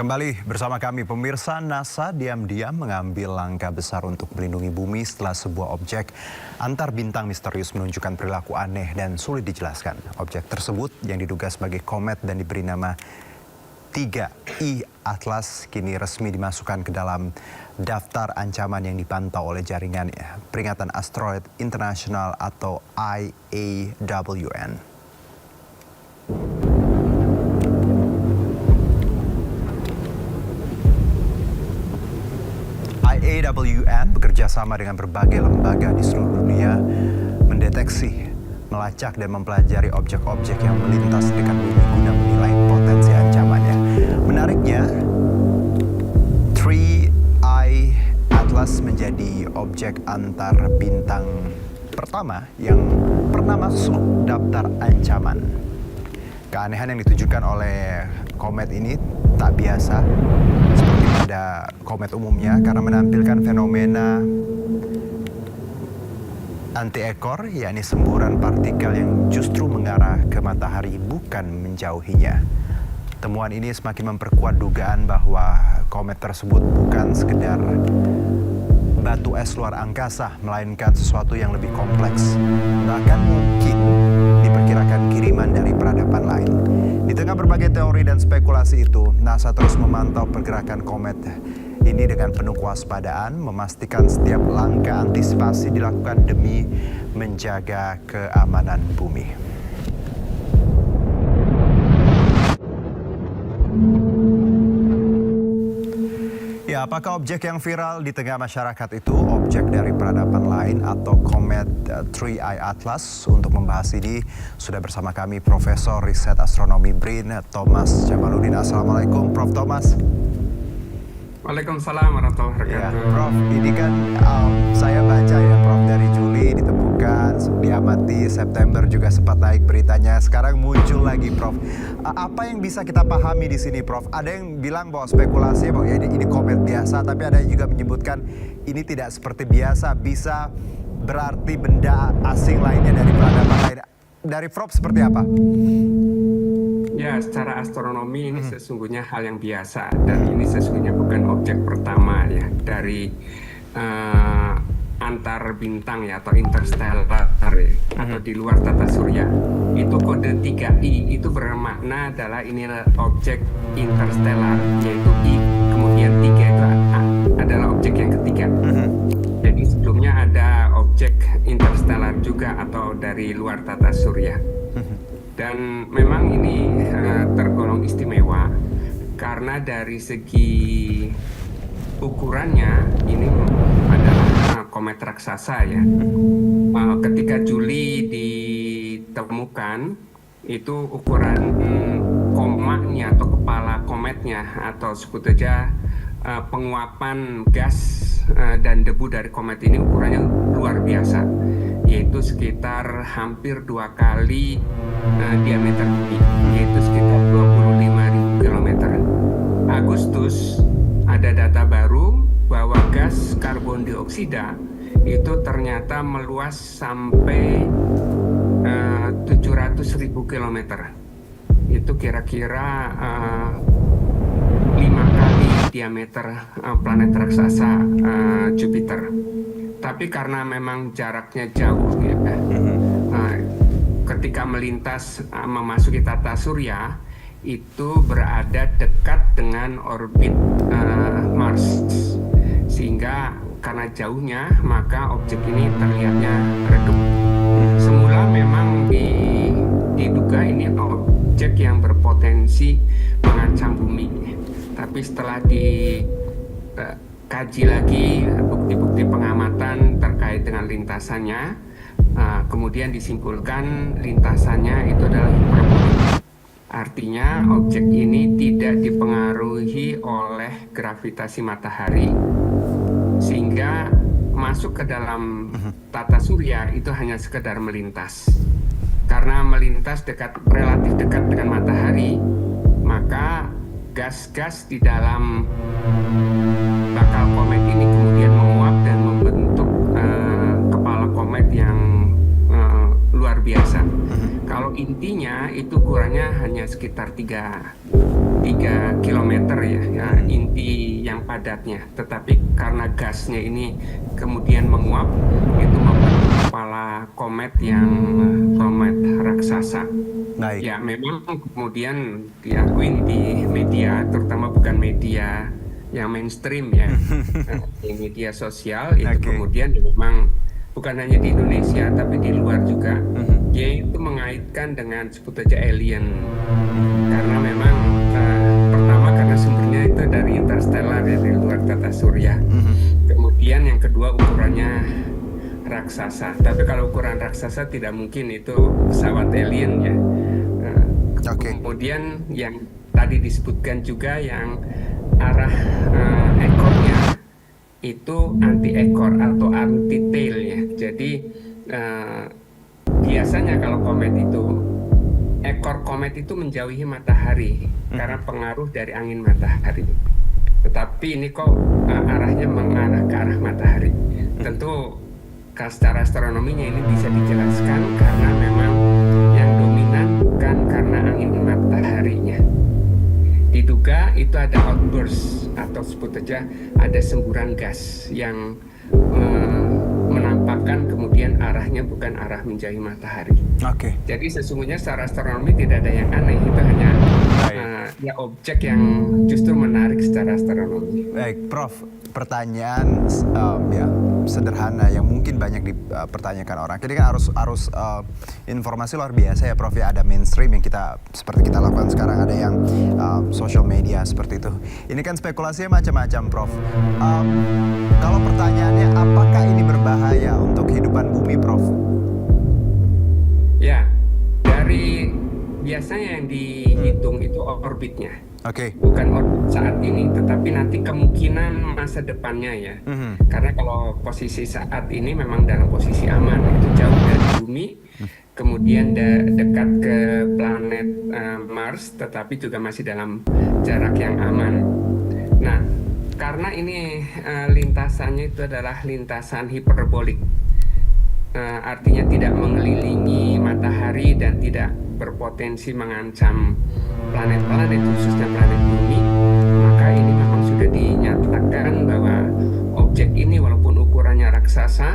Kembali bersama kami, pemirsa. NASA diam-diam mengambil langkah besar untuk melindungi bumi setelah sebuah objek antar bintang misterius menunjukkan perilaku aneh dan sulit dijelaskan. Objek tersebut yang diduga sebagai komet dan diberi nama 3I Atlas kini resmi dimasukkan ke dalam daftar ancaman yang dipantau oleh jaringan peringatan asteroid internasional atau IAWN. IAWN bekerja sama dengan berbagai lembaga di seluruh dunia mendeteksi, melacak dan mempelajari objek-objek yang melintas dekat bumi guna menilai potensi ancamannya. Menariknya, 3I Atlas menjadi objek antar bintang pertama yang pernah masuk daftar ancaman. Keanehan yang ditujukan oleh komet ini tak biasa seperti pada komet umumnya karena menampilkan fenomena anti-ekor, yakni semburan partikel yang justru mengarah ke matahari bukan menjauhinya. Temuan ini semakin memperkuat dugaan bahwa komet tersebut bukan sekedar batu es luar angkasa, melainkan sesuatu yang lebih kompleks. Bahkan mungkin diperkirakan kiriman dari peradaban lain. Di tengah berbagai teori dan spekulasi itu, NASA terus memantau pergerakan komet ini dengan penuh kewaspadaan, memastikan setiap langkah antisipasi dilakukan demi menjaga keamanan bumi. Ya, apakah objek yang viral di tengah masyarakat itu objek dari peradaban lain atau komet 3I Atlas? Untuk membahas ini sudah bersama kami Profesor Riset Astronomi BRIN Thomas Jamaludin. Assalamualaikum Prof. Thomas. Waalaikumsalam warahmatullahi wabarakatuh. Ya, Prof, ini kan saya baca ya Prof, dari Juli ditemukan, diamati, September juga sempat naik beritanya, sekarang muncul lagi Prof. Apa yang bisa kita pahami di sini Prof? Ada yang bilang bahwa spekulasi bahwa ya ini komet biasa, tapi ada yang juga menyebutkan ini tidak seperti biasa, bisa berarti benda asing lainnya dari peradaban lain. Dari Prof seperti apa? Ya, secara astronomi ini sesungguhnya hal yang biasa dan ini sesungguhnya bukan objek pertama ya dari antar bintang ya atau interstellar ya, atau di luar tata surya. Itu kode 3I itu bermakna adalah ini objek interstellar, yaitu I kemudian 3 itu adalah objek yang ketiga. Jadi sebelumnya ada objek interstellar juga atau dari luar tata surya. Dan memang ini tergolong istimewa karena dari segi ukurannya ini adalah komet raksasa ya. Ketika Juli ditemukan itu ukuran komaknya atau kepala kometnya atau sebut saja penguapan gas dan debu dari komet ini ukurannya luar biasa, yaitu sekitar hampir 2 kali diameter bumi, yaitu sekitar 25.000 km. Agustus ada data baru bahwa gas karbon dioksida itu ternyata meluas sampai 700.000 km. Itu kira-kira 5 kali diameter planet raksasa Jupiter. Tapi karena memang jaraknya jauh ya, ketika melintas memasuki tata surya itu berada dekat dengan orbit Mars, sehingga karena jauhnya maka objek ini terlihatnya redup. Semula memang diduga ini objek yang berpotensi mengancam bumi, tapi setelah dikaji lagi bukti-bukti pengamatan terkait dengan lintasannya, kemudian disimpulkan lintasannya itu adalah hiperbolik. Artinya objek ini tidak dipengaruhi oleh gravitasi matahari, sehingga masuk ke dalam tata surya itu hanya sekedar melintas. Karena melintas relatif dekat dengan matahari, maka gas-gas di dalam bakal komet ini kemudian menguap dan membentuk kepala komet yang luar biasa. Kalau intinya itu ukurannya hanya sekitar 3 3 kilometer ya, inti yang padatnya. Tetapi karena gasnya ini kemudian menguap, itu membentuk kepala komet yang komet raksasa. Baik. Ya, memang kemudian diakui di media, terutama bukan media yang mainstream ya, di media sosial itu Oke. kemudian memang bukan hanya di Indonesia tapi di luar juga, yaitu mengaitkan dengan sebut saja alien. Karena memang pertama karena sumbernya itu dari interstellar ya, dari luar tata surya. Kemudian yang kedua ukurannya raksasa. Tapi kalau ukuran raksasa tidak mungkin itu pesawat alien ya. Oke. Kemudian yang tadi disebutkan juga yang arah ekornya itu anti ekor atau anti tail ya. Jadi biasanya kalau komet itu ekor komet itu menjauhi matahari karena pengaruh dari angin matahari. Tetapi ini kok arahnya mengarah ke arah matahari. Tentu secara astronominya ini bisa dijelaskan karena memang yang dominan bukan karena angin mataharinya. Diduga itu ada outburst atau sebut saja ada semburan gas yang menampakkan kemudian arahnya bukan arah menjauhi matahari. Oke. Jadi sesungguhnya secara astronomi tidak ada yang aneh, itu hanya ya objek yang justru menarik secara astronomi. Baik, Prof. Pertanyaan ya sederhana yang mungkin banyak dipertanyakan orang. Jadi kan harus informasi luar biasa ya, Prof. Ya, ada mainstream yang seperti kita lakukan sekarang, ada yang social media seperti itu. Ini kan spekulasinya macam-macam, Prof. Kalau pertanyaannya, apakah ini berbahaya untuk kehidupan bumi, Prof? Ya, dari biasanya yang dihitung itu orbitnya. Oke. Bukan orbit saat ini, tetapi nanti kemungkinan masa depannya ya. Karena kalau posisi saat ini memang dalam posisi aman, itu jauh dari bumi, kemudian dekat ke planet Mars, tetapi juga masih dalam jarak yang aman. Nah, karena ini lintasannya itu adalah lintasan hiperbolik, artinya tidak mengelilingi matahari dan tidak berpotensi mengancam planet-planet, khususnya planet bumi, maka ini memang sudah dinyatakan bahwa objek ini walaupun ukurannya raksasa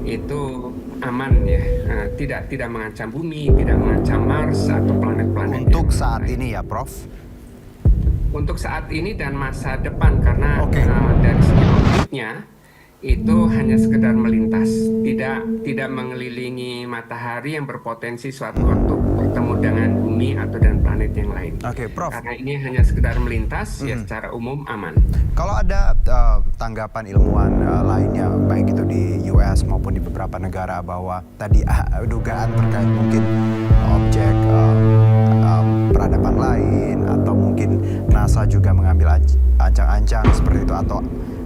itu aman ya, tidak mengancam bumi, tidak mengancam Mars atau planet-planet. Untuk saat ini ya, Prof? Untuk saat ini dan masa depan, karena Oke. dari segi orbitnya itu hanya sekedar melintas, tidak mengelilingi matahari yang berpotensi suatu waktu bertemu dengan bumi atau dan planet yang lain. Oke, Prof. Karena ini hanya sekedar melintas, ya secara umum aman. Kalau ada tanggapan ilmuwan lainnya, baik itu di US maupun di beberapa negara, bahwa tadi dugaan terkait mungkin objek peradaban lain, atau mungkin NASA juga mengambil ancang-ancang seperti itu, atau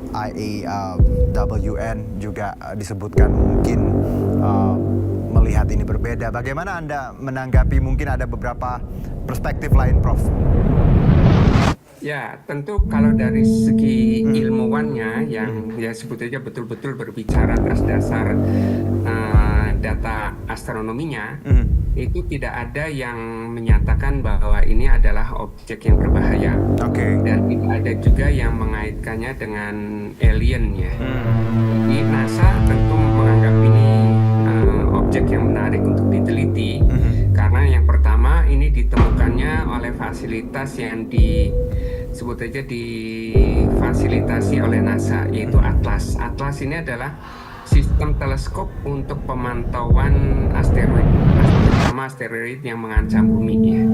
IAWN juga disebutkan mungkin melihat ini berbeda. Bagaimana Anda menanggapi mungkin ada beberapa perspektif lain, Prof? Ya, tentu kalau dari segi ilmuwannya yang ya sebut aja betul-betul berbicara atas dasar data astronominya, itu tidak ada yang menyatakan bahwa ini adalah objek yang berbahaya. Oke. Dan tidak ada juga yang mengaitkannya dengan alien ya. Jadi NASA tentu menganggap ini objek yang menarik untuk diteliti, karena yang pertama ini ditemukannya oleh fasilitas yang disebut aja difasilitasi oleh NASA, yaitu Atlas. Atlas ini adalah sistem teleskop untuk pemantauan asteroid, terutama asteroid yang mengancam bumi ya.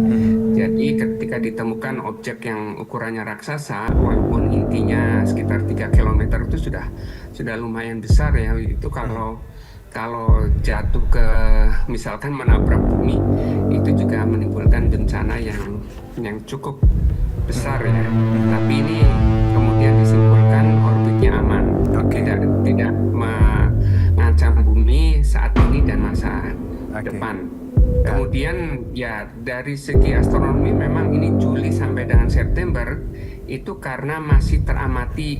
Jadi ketika ditemukan objek yang ukurannya raksasa, walaupun intinya sekitar 3 km itu sudah lumayan besar ya. Itu kalau jatuh ke misalkan menabrak bumi, itu juga menimbulkan bencana yang cukup besar ya. Tapi ini kemudian disimpulkan orbitnya aman, tidak mengancam bumi saat ini dan masa depan. Kemudian ya dari segi astronomi memang ini Juli sampai dengan September itu karena masih teramati,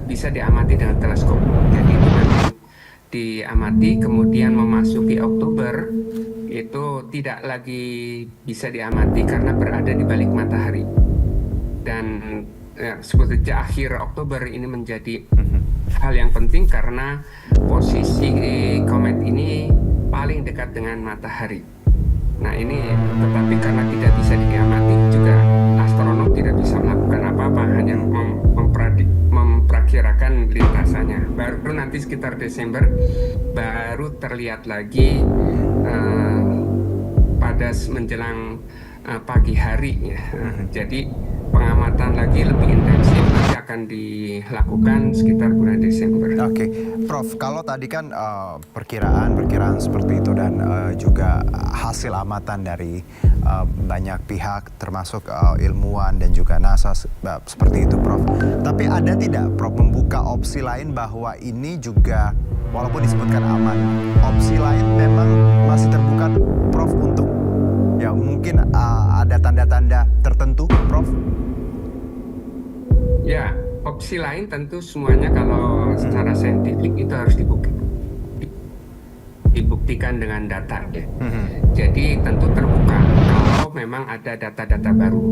bisa diamati dengan teleskop. Jadi itu memang diamati, kemudian memasuki Oktober itu tidak lagi bisa diamati karena berada di balik matahari. dan sebut saja akhir Oktober ini menjadi hal yang penting karena posisi komet ini paling dekat dengan matahari. Nah ini tetapi karena tidak bisa diamati juga astronom tidak bisa melakukan apa-apa, hanya memperkirakan lintasannya. Baru nanti sekitar Desember baru terlihat lagi pada menjelang pagi hari ya. Jadi pengamatan lagi lebih intensif nanti akan dilakukan sekitar bulan Desember. Oke, Prof, kalau tadi kan perkiraan seperti itu dan juga hasil amatan dari banyak pihak termasuk ilmuwan dan juga NASA seperti itu, Prof. Tapi ada tidak, Prof, membuka opsi lain bahwa ini juga walaupun disebutkan aman, opsi lain memang masih terbuka, Prof, untuk ya mungkin ada tanda-tanda tertentu, Prof? Ya, opsi lain tentu semuanya kalau secara saintifik itu harus dibuktikan dengan data ya. Jadi tentu terbuka kalau memang ada data-data baru.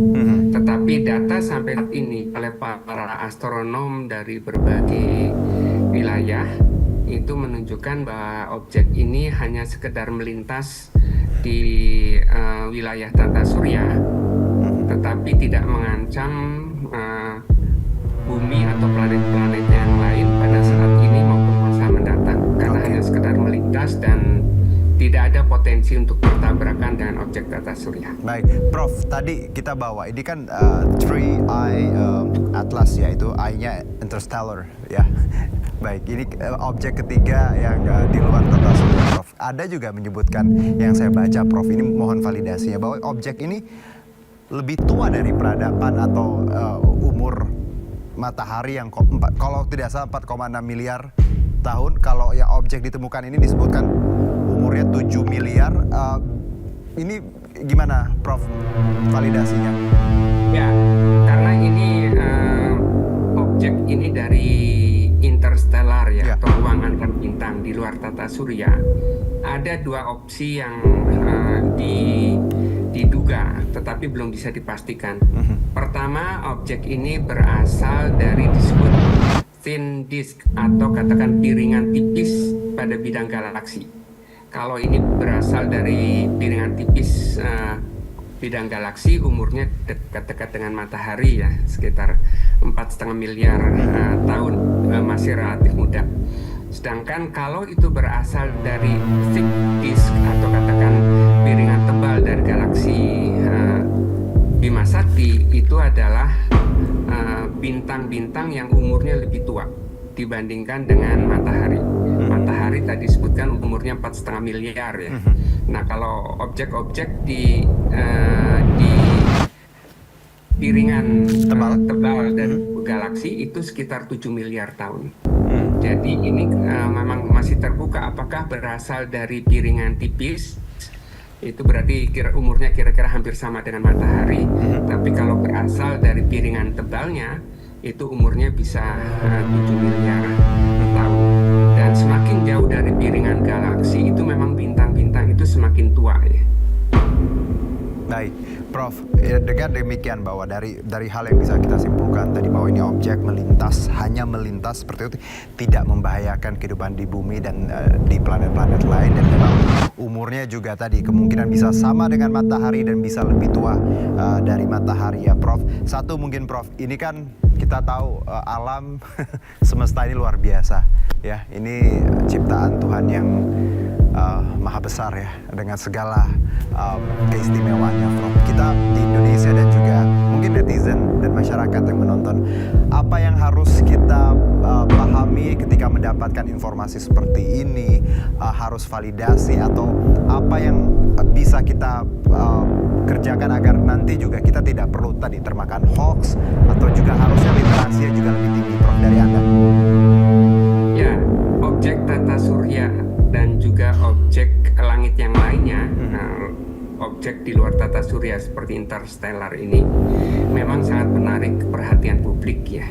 Tetapi data sampai saat ini oleh para astronom dari berbagai wilayah itu menunjukkan bahwa objek ini hanya sekedar melintas di wilayah tata surya, tetapi tidak mengancam bumi atau planet-planet yang lain pada saat ini maupun masa mendatang, karena hanya sekedar melintas dan tidak ada potensi untuk bertabrakan dengan objek tata surya. Baik, Prof, tadi kita bawa ini kan Three Eye Atlas ya, itu eye-nya interstellar ya. Baik, ini objek ketiga yang di luar tata surya, Prof. Ada juga menyebutkan yang saya baca, Prof, ini mohon validasinya bahwa objek ini lebih tua dari peradaban atau umur matahari yang kalau tidak salah 4,6 miliar tahun. Kalau yang objek ditemukan ini disebutkan umurnya 7 miliar. Ini gimana, Prof, validasinya? Ya, karena ini objek ini dari interstellar ya, atau ruang antar bintang di luar tata surya. Ada dua opsi yang diduga tetapi belum bisa dipastikan. Pertama, objek ini berasal dari disebut thin disk atau katakan piringan tipis pada bidang galaksi. Kalau ini berasal dari piringan tipis bidang galaksi, umurnya dekat-dekat dengan matahari ya, sekitar 4,5 miliar tahun, masih relatif muda. Sedangkan kalau itu berasal dari thick disk atau katakan piringan tebal dari galaksi Bima Sakti, itu adalah bintang-bintang yang umurnya lebih tua dibandingkan dengan matahari. Matahari tadi disebutkan umurnya 4,5 miliar ya. Nah, kalau objek-objek di piringan tebal dari galaksi itu sekitar 7 miliar tahun. Jadi ini memang masih terbuka apakah berasal dari piringan tipis, itu berarti umurnya kira-kira hampir sama dengan matahari. Tapi kalau berasal dari piringan tebalnya, itu umurnya bisa 7 miliar tahun. Dan semakin jauh dari piringan galaksi, itu memang bintang-bintang itu semakin tua ya. Baik, Prof, dengan demikian bahwa dari hal yang bisa kita simpulkan tadi bahwa ini objek hanya melintas seperti itu, tidak membahayakan kehidupan di bumi dan di planet-planet lain, dan memang umurnya juga tadi kemungkinan bisa sama dengan matahari dan bisa lebih tua dari matahari ya, Prof. Satu mungkin, Prof, ini kan kita tahu alam semesta ini luar biasa ya, ini ciptaan Tuhan yang maha besar ya, dengan segala keistimewaannya, Prof. Kita di Indonesia dan juga mungkin netizen dan masyarakat yang menonton, apa yang harus kita pahami ketika mendapatkan informasi seperti ini? Harus validasi atau apa yang bisa kita kerjakan agar nanti juga kita tidak perlu tadi termakan hoax, atau juga harusnya literasinya juga lebih tinggi, Prof, dari Anda? Ya, objek tata surya dan juga objek langit yang lainnya, objek di luar tata surya seperti interstellar ini memang sangat menarik perhatian publik ya.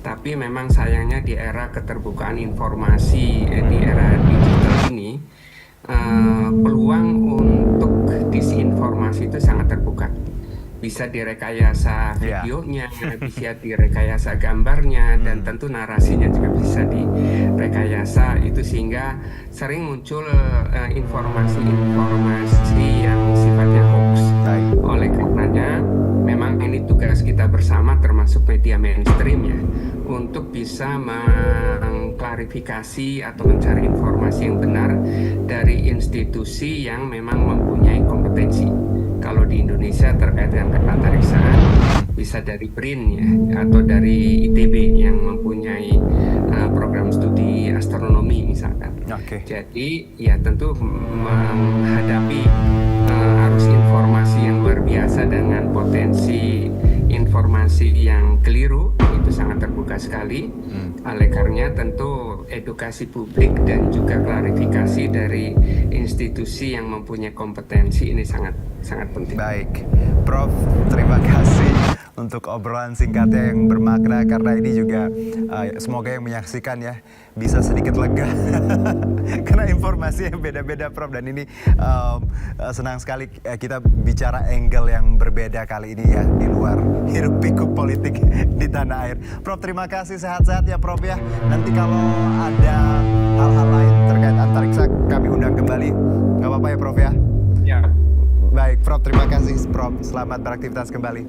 Tapi memang sayangnya di era keterbukaan informasi, di era digital ini, peluang untuk disinformasi itu sangat terbuka. bisa direkayasa Ya. videonya, bisa direkayasa gambarnya, dan tentu narasinya juga bisa direkayasa, itu sehingga sering muncul informasi-informasi yang sifatnya hoax. Baik. Oleh karenanya, memang ini tugas kita bersama termasuk media mainstream ya, untuk bisa mengklarifikasi atau mencari informasi yang benar dari institusi yang memang mempunyai kompetensi. Kalau di Indonesia terkait dengan keantariksaan bisa dari BRIN ya, atau dari ITB yang mempunyai program studi astronomi misalkan. Oke. Jadi ya tentu menghadapi arus informasi yang luar biasa dengan potensi informasi yang keliru itu sangat terbuka sekali. Oleh karenanya tentu edukasi publik dan juga klarifikasi dari institusi yang mempunyai kompetensi ini sangat penting. Baik, Prof, terima kasih untuk obrolan singkatnya yang bermakna, karena ini juga semoga yang menyaksikan ya bisa sedikit lega karena informasi yang beda-beda, Prof, dan ini senang sekali kita bicara angle yang berbeda kali ini ya, di luar hiruk pikuk politik di tanah air. Prof, terima kasih, sehat-sehat ya Prof ya. Nanti kalau ada hal-hal lain terkait antariksa kami undang kembali, nggak apa-apa ya Prof ya? Ya. Baik, Prof, terima kasih Prof. Selamat beraktivitas kembali.